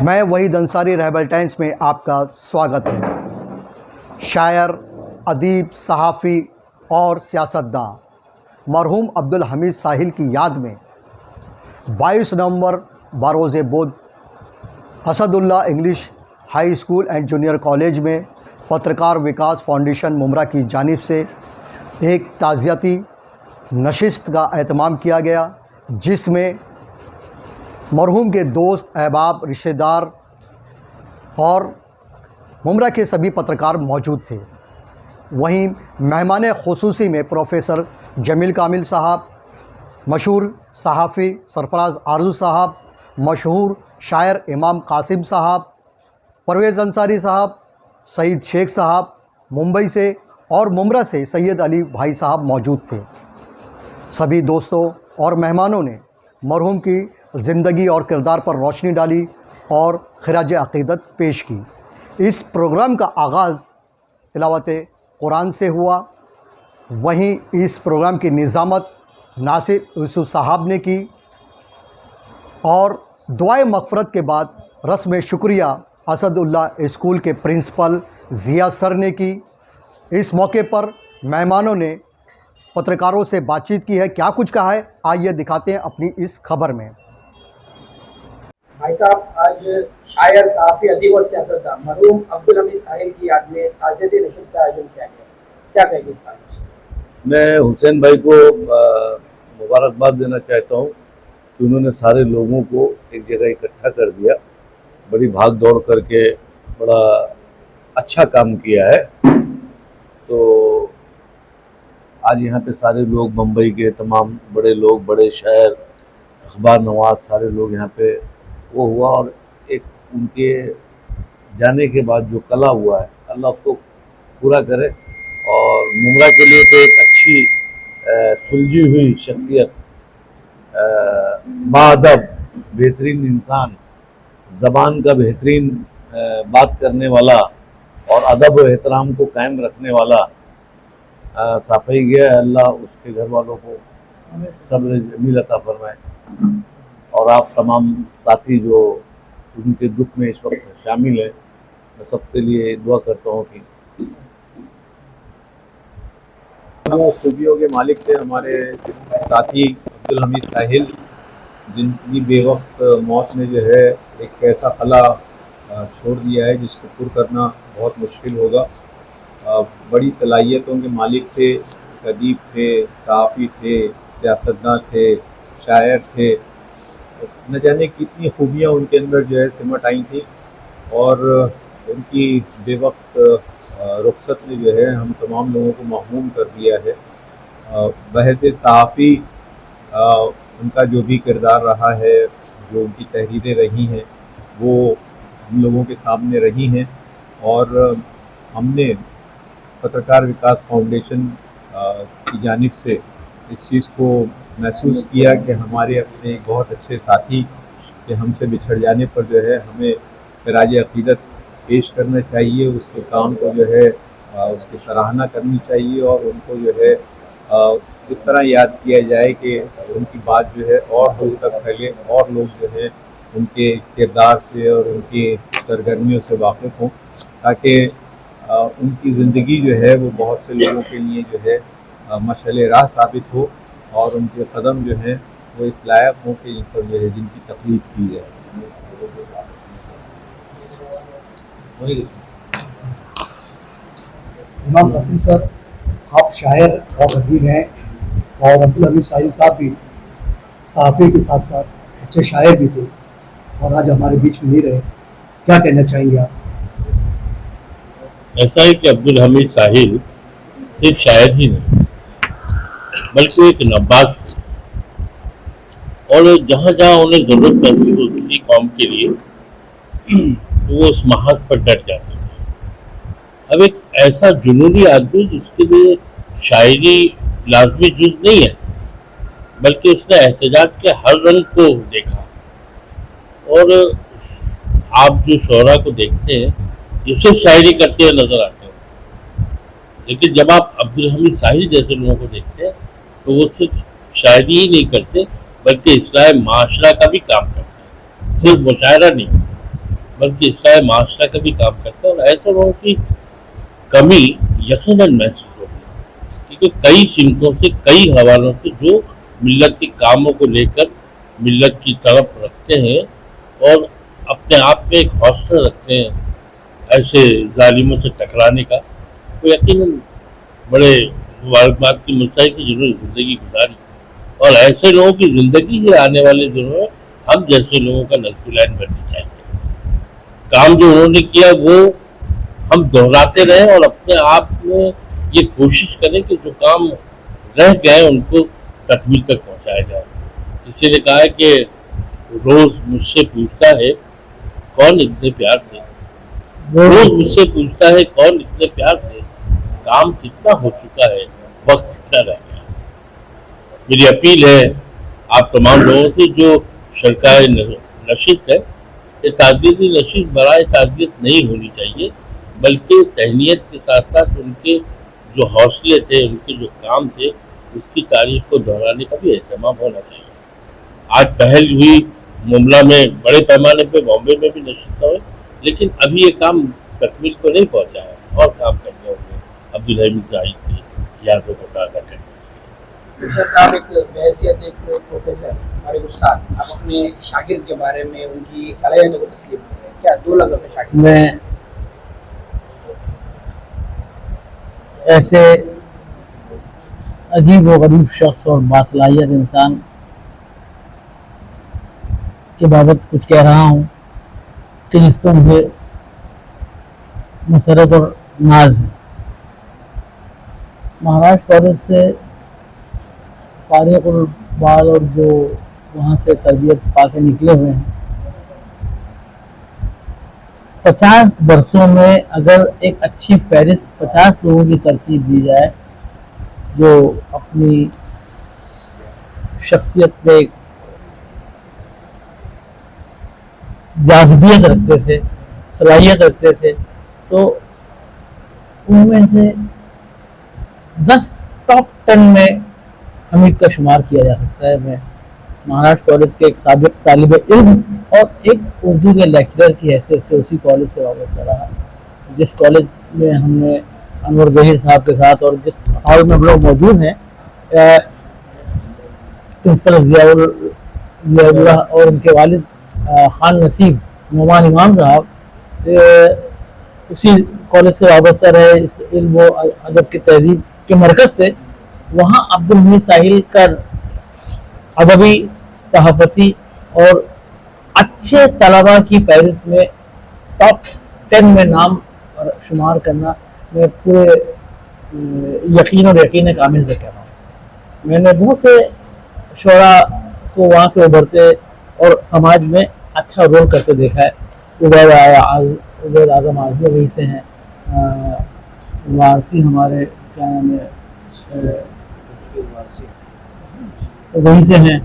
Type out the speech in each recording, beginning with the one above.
मैं वहीद अंसारी रहबर टाइम्स में आपका स्वागत है। शायर, अदीब, सहाफ़ी और सियासतदान मरहूम अब्दुल हमीद साहिल की याद में 22 नवंबर बरोज़ बुध Asadullah English high school and junior college में पत्रकार विकास फाउंडेशन मुमरा की जानिब से एक ताज़ियती नशिस्त का एहतमाम किया गया, जिसमें मरहूम के दोस्त, अहबाब, रिश्तेदार और मुमरा के सभी पत्रकार मौजूद थे। वहीं मेहमान ख़ुसूसी में प्रोफेसर जमील कामिल साहब, मशहूर सहाफ़ी सरफराज आरज़ू साहब, मशहूर शायर इमाम कासिम साहब, परवेज़ अंसारी साहब, सईद शेख साहब मुंबई से और मुमरा से सैयद अली भाई साहब मौजूद थे। सभी दोस्तों और मेहमानों ने मरहूम की ज़िंदगी और किरदार पर रोशनी डाली और खिराज अक़ीदत पेश की। इस प्रोग्राम का आगाज़ तिलावत कुरान से हुआ। वहीं इस प्रोग्राम की निज़ामत नासिर यूसुफ साहब ने की और दुआए मग़फ़िरत के बाद रस्म शुक्रिया असदुल्ला स्कूल के प्रिंसिपल ज़िया सर ने की। इस मौके पर मेहमानों ने पत्रकारों से बातचीत की है। क्या कुछ कहा है, आइए दिखाते हैं अपनी इस खबर में। भाई साहब, आज शायर, सहाफ़ी, अदीब और सियासतदान मरहूम अब्दुल हमीद साहिल की याद में ताज़ियती नशिस्त का आयोजन किया गया, क्या कहेंगे इस बारे में? मैं हुसैन भाई को मुबारकबाद देना चाहता हूँ कि उन्होंने सारे लोगों को एक जगह इकट्ठा कर दिया। बड़ी भाग दौड़ करके बड़ा अच्छा काम किया है। तो आज यहाँ पे सारे लोग, मुंबई के तमाम बड़े लोग, बड़े शायर, अखबार नवाज, सारे लोग यहाँ पे वो हुआ और एक उनके जाने के बाद जो कला हुआ है, अल्लाह उसको पूरा करे। और मुमरा के लिए तो एक अच्छी सुलझी हुई शख्सियत, बाअदब, बेहतरीन इंसान, ज़बान का बेहतरीन बात करने वाला और अदब व एहतराम को कायम रखने वाला साफ़ी गया। अल्लाह उसके घर वालों को सब्र जमील अता फरमाए। और आप तमाम साथी जो उनके दुख में इस वक्त शामिल हैं, मैं सबके लिए दुआ करता हूँ कि खूबियों के मालिक थे हमारे साथी अब्दुल हमीद साहिल, जिनकी बेवक्त मौत ने जो है एक ऐसा खला छोड़ दिया है जिसको पुर करना बहुत मुश्किल होगा। बड़ी सलाहियतों के मालिक थे, अदीब थे, सहाफ़ी थे, सियासतदान थे, शायर थे। न जाने कितनी खूबियाँ उनके अंदर जो है सिमट आई थी और उनकी बेवक्त रुखसत ने जो है हम तमाम लोगों को महमूम कर दिया है। बहसे सहाफ़ी उनका जो भी किरदार रहा है, जो उनकी तहरीरें रही हैं, वो हम लोगों के सामने रही हैं और हमने पत्रकार विकास फाउंडेशन की जानिब से इस चीज़ को महसूस किया कि हमारे अपने बहुत अच्छे साथी के हमसे बिछड़ जाने पर जो है हमें खिराज अक़ीदत पेश करना चाहिए, उसके काम को जो है उसकी सराहना करनी चाहिए और उनको जो है इस तरह याद किया जाए कि उनकी बात जो है और दूर तक फैले और लोग जो है उनके किरदार से और उनकी सरगर्मियों से वाकिफ़ हों, ताकि उनकी ज़िंदगी जो है वो बहुत से लोगों के लिए जो है मशाल राह साबित हो और उनके कदम जो हैं वो इस लायक हों कि इन पर जो है जिनकी तकलीफ की जाए। इमाम कासिम सर, आप शायर और अदीब हैं और अब्दुल हमीद साहिल साहब भी सहाफ़ी के साथ साथ अच्छे शायर भी थे और आज हमारे बीच में नहीं रहे, क्या कहना चाहेंगे आप? ऐसा है कि अब्दुल हमीद साहिल सिर्फ शायर ही नहीं बल्कि एक नब्बाज़ थे और जहाँ जहाँ उन्हें ज़रूरत महसूस होती थी कौम के लिए तो वो उस महाज पर डट जाते थे। अब एक ऐसा जुनूनी आदमी जिसके लिए शायरी लाजमी जुज़ नहीं है, बल्कि उसने एहतजाज के हर रंग को देखा। और आप जो शोरा को देखते हैं जिससे शायरी करते हुए नज़र आते हैं, लेकिन जब आप अब्दुल हमीद साहिल जैसे लोगों को देखते हैं तो वो सिर्फ शायरी ही नहीं करते बल्कि इस्लाह माशरा का भी काम करते हैं, सिर्फ मुशायरा नहीं। बल्कि इस्लाही माशरा का भी काम करता है। और ऐसे लोगों की कमी यकीनन महसूस होगी, क्योंकि कई सिमतों से, कई हवालों से जो मिल्लत के कामों को लेकर मिल्लत की तरफ रखते हैं और अपने आप में एक हौसला रखते हैं ऐसे जालिमों से टकराने का, तो यकीनन बड़े मुबारकबाद की मुस्तहिक की जिन्होंने ज़िंदगी गुजारी। और ऐसे लोगों की ज़िंदगी ही आने वाले दिनों में हम जैसे लोगों का नज़्बुलैन बननी चाहिए। काम जो उन्होंने किया वो हम दोहराते रहें और अपने आप में ये कोशिश करें कि जो काम रह गए उनको तकमील तक पहुंचाया जाए। किसी ने कहा है कि रोज़ मुझसे पूछता है कौन इतने प्यार से, रोज़ मुझसे पूछता है कौन इतने प्यार से, काम कितना हो चुका है, वक्त कितना रह गया। मेरी अपील है आप तमाम लोगों से जो शरकाए नशिस्त है, ये ताज़ियती नशिस्त बराए ताज़ियत नहीं होनी चाहिए, बल्कि तहनीत के साथ साथ उनके जो हौसले थे, उनके जो काम थे, उसकी तारीख को दोहराने का भी एहतमाम होना चाहिए। आज पहल हुई मुमला में, बड़े पैमाने पे बॉम्बे में भी नशिस्त हुए, लेकिन अभी ये काम तकमील को नहीं पहुँचा है और काम करने होंगे अब्दुल हमीद साहिल की यादों को ताज़ा करने। सर साहब, एक बहैसियत एक प्रोफेसर, हमारे उस्ताद, आप अपने शागिर्द के बारे में उनकी सलाहियतों को तस्लीम कर रहे हैं, क्या 2 लफ्ज़ अपने शागिर्द? मैं ऐसे अजीब व गरीब शख्स और बासलाहियत इंसान के बाबत कुछ कह रहा हूँ कि जिस पर मुझे मसरत और नाज है। महाराष्ट्र कॉलेज से फारिग बाल और जो वहाँ से तरबियत पाके निकले हुए हैं, 50 वर्षों में अगर एक अच्छी फहरिस्त 50 लोगों की तरतीब दी जाए जो अपनी शख्सियत में एक जाज़बियत रखते थे, सलाहियत रखते थे, तो उनमें से 10 टॉप 10 में हमीद का शुमार किया जा सकता है। मैं महाराष्ट्र कॉलेज के एक साबिक तालिब इल्म और एक उर्दू के लेक्चरर की हैसियत से उसी कॉलेज से वाबस्ता रहा। जिस कॉलेज में हमने अनवर ज़हीर साहब के साथ और जिस हॉल में हम लोग मौजूद हैं, प्रिंसिपल ज़ियाउल्लाह और उनके वालिद खान नसीब नुमान इमाम साहब उसी कॉलेज से वाबस्ता रहे, इस इल्म व अदब की तहजीब के मरकज़ से। वहाँ अब्दुल हमीद साहिल का अदबी, सहाफ़ती और अच्छे तलबा की फहरिस्त में टॉप 10 में नाम शुमार करना मैं पूरे यकीन और यकीन कामिल से कह रहा हूँ। मैंने बहुत से शोरा को वहाँ से उभरते और समाज में अच्छा रोल करते देखा है। उबैद आज़म आज़मी वहीं से हैं, वारसी हमारे क्या नाम है वहीं से हैं।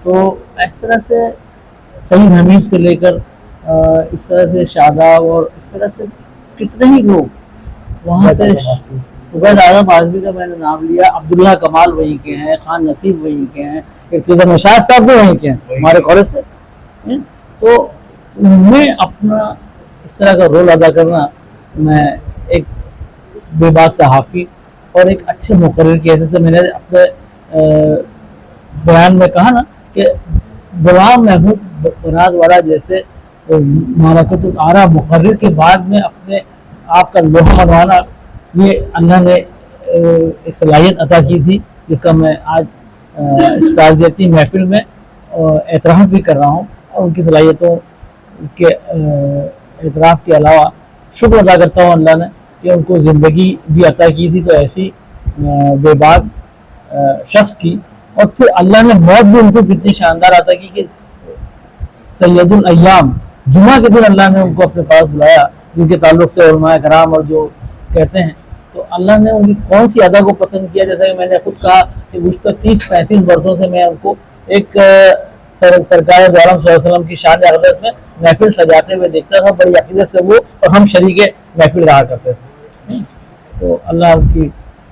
तो इस तरह से सईद हमीद से लेकर इस तरह से शादाब और इस तरह से कितने ही लोग वहाँ से, उबैद आज़म आज़मी का मैंने नाम लिया, अब्दुल्ला कमाल वहीं के हैं, खान नसीब वहीं के हैं, इर्तिज़ा नशाद साहब भी वहीं के हैं हमारे कॉलेज से। तो उनमें अपना इस तरह का रोल अदा करना, मैं एक बेबाक सहाफ़ी और एक अच्छे मुक़र्रिर की हैसियत से, मैंने अपने बयान में कहा ना कि गुलाम महमूद बनाज वाला जैसे मारकतुल आरा मुक़र्रिर के बाद में अपने आप का लोहा मनवाना, ये अल्लाह ने एक सलाहियत अता की थी, जिसका मैं आज इस ताज़ियती महफिल में एतराफ़ भी कर रहा हूँ। और उनकी सलाहियतों के एतराफ़ के अलावा शुक्र अदा करता हूँ अल्लाह ने कि उनको ज़िंदगी भी अता की थी, तो ऐसी बेबाक शख्स की, और फिर अल्लाह ने मौत भी उनको कितनी शानदार अता की कि सैयदुल अय्याम जुमा के दिन अल्लाह ने उनको अपने पास बुलाया, जिनके ताल्लुक़ से उलमाए कराम और जो कहते हैं, तो अल्लाह ने उनकी कौन सी अदा को पसंद किया। जैसा कि मैंने खुद कहा कि गुज़श्ता 30-35 वर्षों से मैं उनको एक सरकार दो आलम सल्लल्लाहु अलैहि वसल्लम की शान अक़दस में महफिल सजाते हुए देखता था, बड़ी अक़ीदत से वो और हम शरीके महफिल रहा करते थे। तो अल्लाह उनकी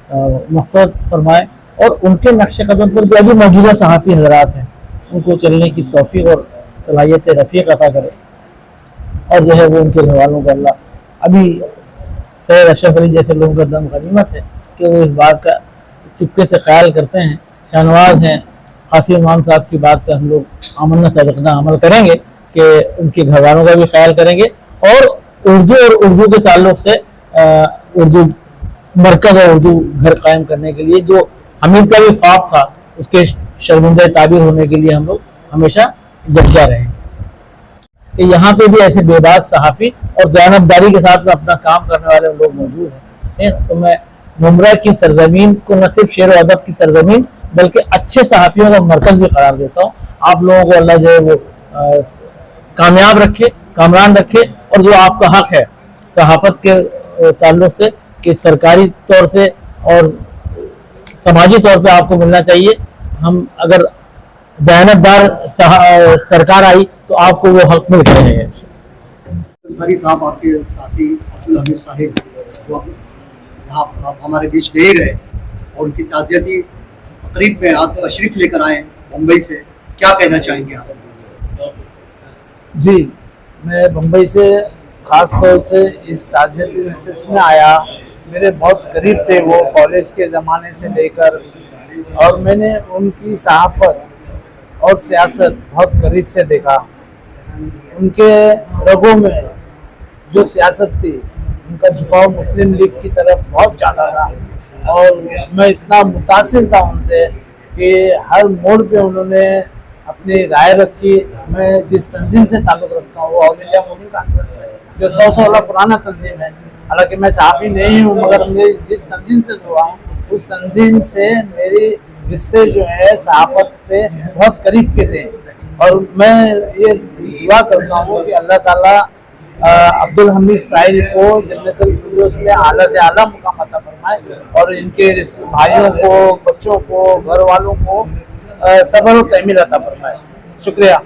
मग़फ़िरत फरमाए और उनके नक्श कदम पर जो अभी मौजूदा सहाफ़ी हज़रात हैं उनको चलने की तौफ़ीक़ और सलाहियत रफ़ीक़ अता करे। और जो है वो उनके घर वालों का अल्लाह अभी सैयद अशरफ अली जैसे लोगों का दम गनीमत है कि वो इस बात का चुपके से ख्याल करते हैं। शाहनवाज हैं, कासिम इमाम साहब की बात पे हम लोग आमन्ना सदकना अमल करेंगे कि उनके घर वालों का भी ख्याल करेंगे और उर्दू के ताल्लुक से उर्दू मरकज़ और उर्दू घर कायम करने के लिए जो हमीद का भी ख्वाब था उसके शर्मिंदा ताबीर होने के लिए हम लोग हमेशा यकजा रहे कि यहाँ पे भी ऐसे बेबाक सहाफ़ी और दयानतदारी के साथ में अपना काम करने वाले लोग मौजूद हैं। तो मैं मुमरा की सरजमीन को न सिर्फ शेर व अदब की सरजमीन बल्कि अच्छे सहाफ़ियों का मरकज़ भी करार देता हूँ। आप लोगों को अल्लाह जो है वो कामयाब रखे, कामरान रखे और जो आपका हक है सहाफ़त के ताल्लुक से कि सरकारी तौर से और समाजी तौर पे आपको मिलना चाहिए। हम अगर दयानतदार सरकार आई तो आपको वो हक मिल रहे हैं। अंसारी साहब आपके साथी अब्दुल हमीद साहिल वो यहाँ आप हमारे बीच नहीं रहे और उनकी ताज़ियती तकरीब में आप तशरीफ़ लेकर आए मुंबई से, क्या कहना चाहेंगे आप? जी, मैं मुंबई से ख़ास तौर से इस ताज़ियती नशिस्त में आया। मेरे बहुत करीब थे वो कॉलेज के ज़माने से लेकर, और मैंने उनकी सहाफ़त और सियासत बहुत करीब से देखा। उनके रगों में जो सियासत थी, उनका झुकाव मुस्लिम लीग की तरफ बहुत ज़्यादा था और मैं इतना मुतासिर था उनसे कि हर मोड़ पे उन्होंने अपनी राय रखी। मैं जिस तंजीम से ताल्लुक़ रखता हूँ वो ऑल इंडिया मुस्लिम कांफ्रेंस है, जो 100 साल पुराना तंजीम है। हालांकि मैं सहाफ़ी नहीं हूँ, मगर मैं जिस तंजीम से जुड़ा हूँ उस तंजीम से मेरी रिश्ते जो है सहाफ़त से बहुत करीब के थे। और मैं ये दुआ करता हूँ कि अल्लाह ताला अब्दुल हमीद साहिल को जन्नतुल फिरदौस में आला से आला मुकाम अता फरमाए और इनके भाइयों को, बच्चों को, घर वालों को सब्र और तहमील अता फरमाए। शुक्रिया।